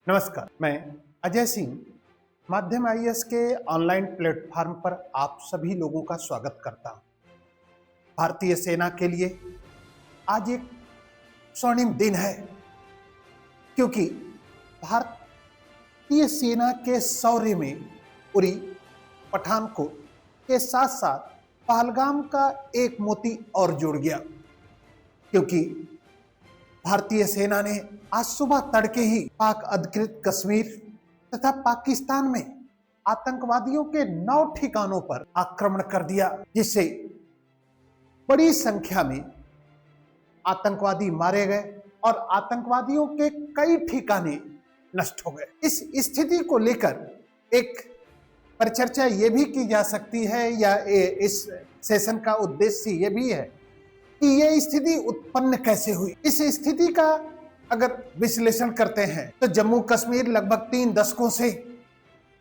नमस्कार, मैं अजय सिंह माध्यम आईएएस के ऑनलाइन प्लेटफॉर्म पर आप सभी लोगों का स्वागत करता हूं। भारतीय सेना के लिए आज एक स्वर्णिम दिन है, क्योंकि भारतीय सेना के शौर्य में उरी, पठानकोट के साथ साथ पहलगाम का एक मोती और जुड़ गया, क्योंकि भारतीय सेना ने आज सुबह तड़के ही पाक अधिकृत कश्मीर तथा पाकिस्तान में आतंकवादियों के 9 ठिकानों पर आक्रमण कर दिया, जिससे बड़ी संख्या में आतंकवादी मारे गए और आतंकवादियों के कई ठिकाने नष्ट हो गए। इस स्थिति को लेकर एक परिचर्चा ये भी की जा सकती है, या इस सेशन का उद्देश्य ये भी है कि ये स्थिति उत्पन्न कैसे हुई। इस स्थिति का अगर विश्लेषण करते हैं तो जम्मू कश्मीर लगभग 3 दशकों से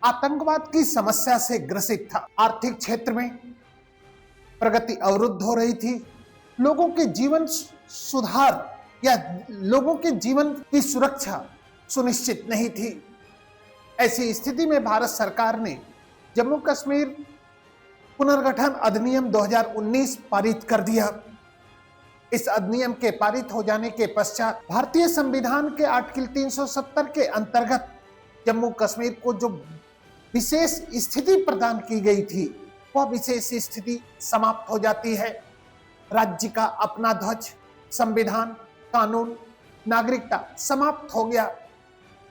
आतंकवाद की समस्या से ग्रसित था। आर्थिक क्षेत्र में प्रगति अवरुद्ध हो रही थी, लोगों के जीवन सुधार या लोगों के जीवन की सुरक्षा सुनिश्चित नहीं थी। ऐसी स्थिति में भारत सरकार ने जम्मू कश्मीर पुनर्गठन अधिनियम 2019 पारित कर दिया। इस अधिनियम के पारित हो जाने के पश्चात भारतीय संविधान के आर्टिकल 370 के अंतर्गत जम्मू कश्मीर को जो विशेष स्थिति प्रदान की गई थी, वह विशेष स्थिति समाप्त हो जाती है। राज्य का अपना ध्वज, संविधान, कानून, नागरिकता समाप्त हो गया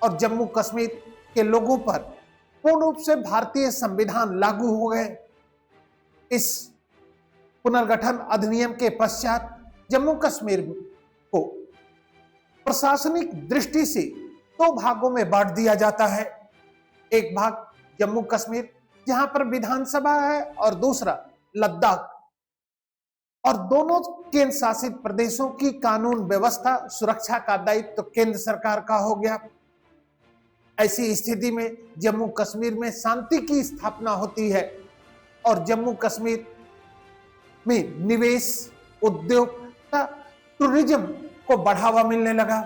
और जम्मू कश्मीर के लोगों पर पूर्ण रूप से भारतीय संविधान लागू हो गए। इस पुनर्गठन अधिनियम के पश्चात जम्मू कश्मीर को प्रशासनिक दृष्टि से 2 भागों में बांट दिया जाता है। एक भाग जम्मू कश्मीर जहां पर विधानसभा है और दूसरा लद्दाख, और दोनों केंद्र शासित प्रदेशों की कानून व्यवस्था सुरक्षा का दायित्व तो केंद्र सरकार का हो गया। ऐसी स्थिति में जम्मू कश्मीर में शांति की स्थापना होती है और जम्मू कश्मीर में निवेश, उद्योग, टूरिज्म को बढ़ावा मिलने लगा।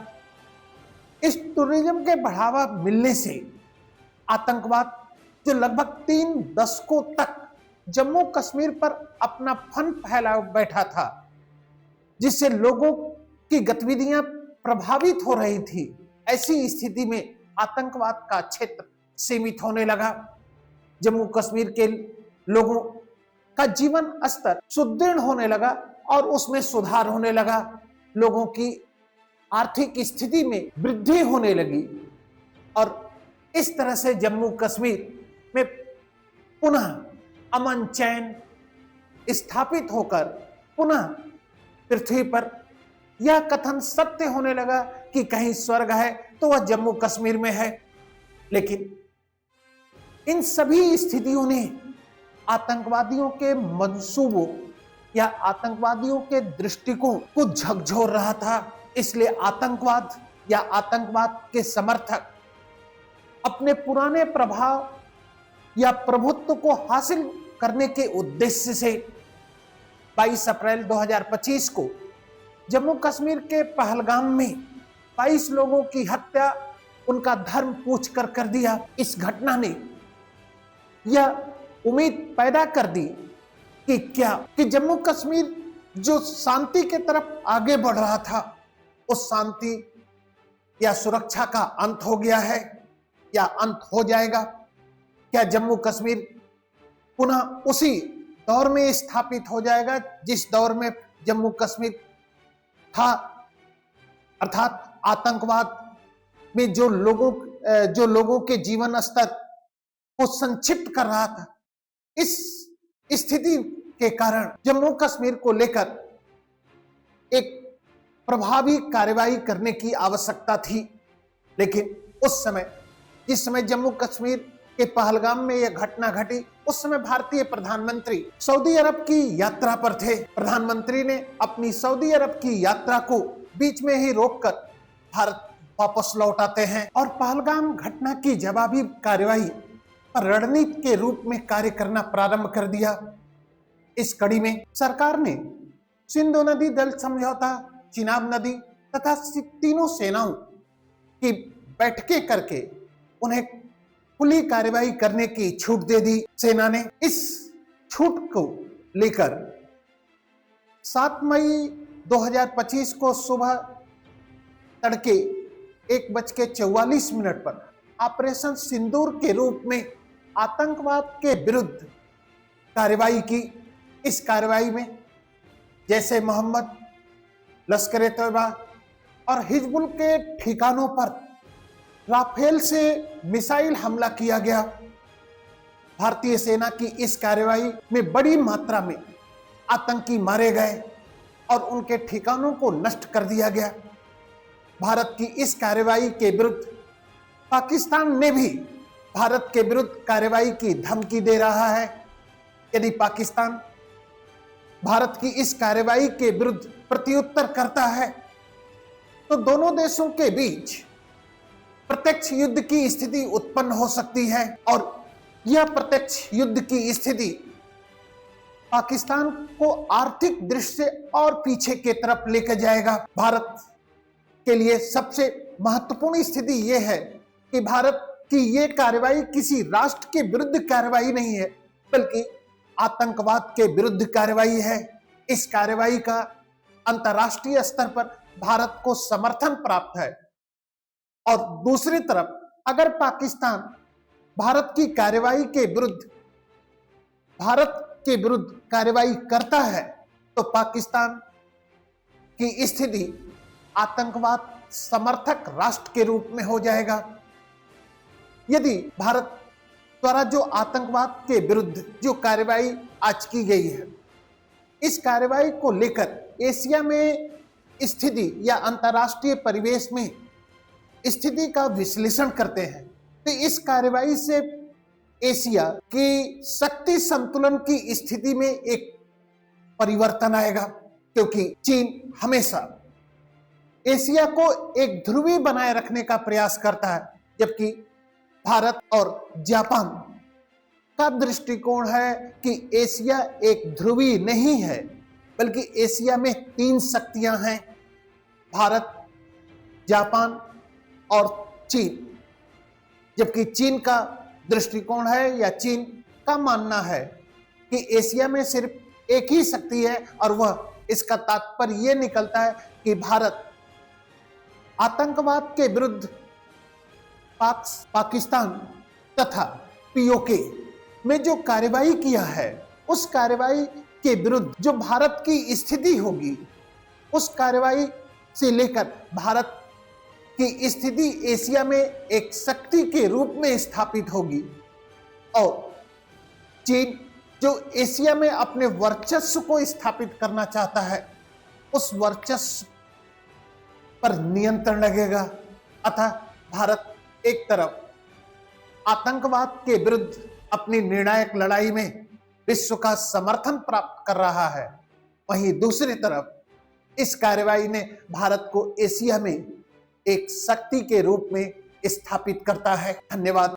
इस टूरिज्म के बढ़ावा मिलने से आतंकवाद जो लगभग 3 दशकों तक जम्मू कश्मीर पर अपना फन फैला बैठा था, जिससे लोगों की गतिविधियां प्रभावित हो रही थी, ऐसी स्थिति में आतंकवाद का क्षेत्र सीमित होने लगा। जम्मू कश्मीर के लोगों का जीवन स्तर सुदृढ़ होने लगा और उसमें सुधार होने लगा। लोगों की आर्थिक स्थिति में वृद्धि होने लगी और इस तरह से जम्मू कश्मीर में पुनः अमन चैन स्थापित होकर पुनः पृथ्वी पर यह कथन सत्य होने लगा कि कहीं स्वर्ग है तो वह जम्मू कश्मीर में है। लेकिन इन सभी स्थितियों ने आतंकवादियों के मंसूबों या आतंकवादियों के दृष्टिकोण को झकझोर रहा था। इसलिए आतंकवाद या आतंकवाद के समर्थक अपने पुराने प्रभाव या प्रभुत्व को हासिल करने के उद्देश्य से 22 अप्रैल 2025 को जम्मू कश्मीर के पहलगाम में 22 लोगों की हत्या उनका धर्म पूछकर कर दिया। इस घटना ने यह उम्मीद पैदा कर दी कि जम्मू कश्मीर जो शांति के तरफ आगे बढ़ रहा था, उस शांति या सुरक्षा का अंत हो गया है या अंत हो जाएगा। क्या जम्मू कश्मीर पुनः उसी दौर में स्थापित हो जाएगा जिस दौर में जम्मू कश्मीर था, अर्थात आतंकवाद में जो लोगों के जीवन स्तर को संक्षिप्त कर रहा था। इस स्थिति के कारण जम्मू कश्मीर को लेकर एक प्रभावी कार्रवाई करने की आवश्यकता थी। लेकिन उस समय, जिस समय जम्मू कश्मीर के पहलगाम में यह घटना घटी, उस समय भारतीय प्रधानमंत्री सऊदी अरब की यात्रा पर थे। प्रधानमंत्री ने अपनी सऊदी अरब की यात्रा को बीच में ही रोककर भारत वापस लौट आते हैं और पहलगाम घटना की जवाबी कार्रवाई पर रणनीति के रूप में कार्य करना प्रारंभ कर दिया। इस कड़ी में सरकार ने सिंधु नदी जल समझौता, चिनाब नदी तथा तीनों सेनाओं की बैठकें करके उन्हें खुली कार्रवाई करने की छूट दे दी सेना ने। इस छूट को लेकर 7 मई 2025 को सुबह तड़के 1:44 पर ऑपरेशन सिंदूर के रूप में आतंकवाद के विरुद्ध कार्रवाई की। इस कार्रवाई में जैसे मोहम्मद, लश्कर ए तैयबा और हिजबुल के ठिकानों पर राफेल से मिसाइल हमला किया गया। भारतीय सेना की इस कार्रवाई में बड़ी मात्रा में आतंकी मारे गए और उनके ठिकानों को नष्ट कर दिया गया। भारत की इस कार्रवाई के विरुद्ध पाकिस्तान ने भी भारत के विरुद्ध कार्रवाई की धमकी दे रहा है। यदि पाकिस्तान भारत की इस कार्रवाई के विरुद्ध प्रत्युत्तर करता है तो दोनों देशों के बीच प्रत्यक्ष युद्ध की स्थिति उत्पन्न हो सकती है और यह प्रत्यक्ष युद्ध की स्थिति पाकिस्तान को आर्थिक दृष्टि से और पीछे की तरफ लेकर जाएगा। भारत के लिए सबसे महत्वपूर्ण स्थिति यह है कि भारत की यह कार्रवाई किसी राष्ट्र के विरुद्ध कार्रवाई नहीं है, बल्कि आतंकवाद के विरुद्ध कार्रवाई है। इस कार्रवाई का अंतर्राष्ट्रीय स्तर पर भारत को समर्थन प्राप्त है और दूसरी तरफ अगर पाकिस्तान भारत की कार्रवाई के विरुद्ध कार्रवाई करता है तो पाकिस्तान की स्थिति आतंकवाद समर्थक राष्ट्र के रूप में हो जाएगा। यदि भारत द्वारा जो आतंकवाद के विरुद्ध जो कार्रवाई आज की गई है, इस कार्रवाई को लेकर एशिया में स्थिति या अंतर्राष्ट्रीय परिवेश में स्थिति का विश्लेषण करते हैं तो इस कार्रवाई से एशिया की शक्ति संतुलन की स्थिति में एक परिवर्तन आएगा, क्योंकि चीन हमेशा एशिया को एक ध्रुवी बनाए रखने का प्रयास करता है, जबकि भारत और जापान का दृष्टिकोण है कि एशिया एक ध्रुवी नहीं है, बल्कि एशिया में 3 शक्तियां हैं, भारत, जापान और चीन। जबकि चीन का दृष्टिकोण है या चीन का मानना है कि एशिया में सिर्फ एक ही शक्ति है और वह, इसका तात्पर्य यह निकलता है कि भारत आतंकवाद के विरुद्ध पाकिस्तान तथा पीओके में जो कार्रवाई किया है, उस कार्रवाई के विरुद्ध जो भारत की स्थिति होगी, उस कार्रवाई से लेकर भारत की स्थिति एशिया में एक शक्ति के रूप में स्थापित होगी और चीन जो एशिया में अपने वर्चस्व को स्थापित करना चाहता है, उस वर्चस्व पर नियंत्रण लगेगा। अतः भारत एक तरफ आतंकवाद के विरुद्ध अपनी निर्णायक लड़ाई में विश्व का समर्थन प्राप्त कर रहा है, वहीं दूसरी तरफ इस कार्रवाई ने भारत को एशिया में एक शक्ति के रूप में स्थापित करता है। धन्यवाद।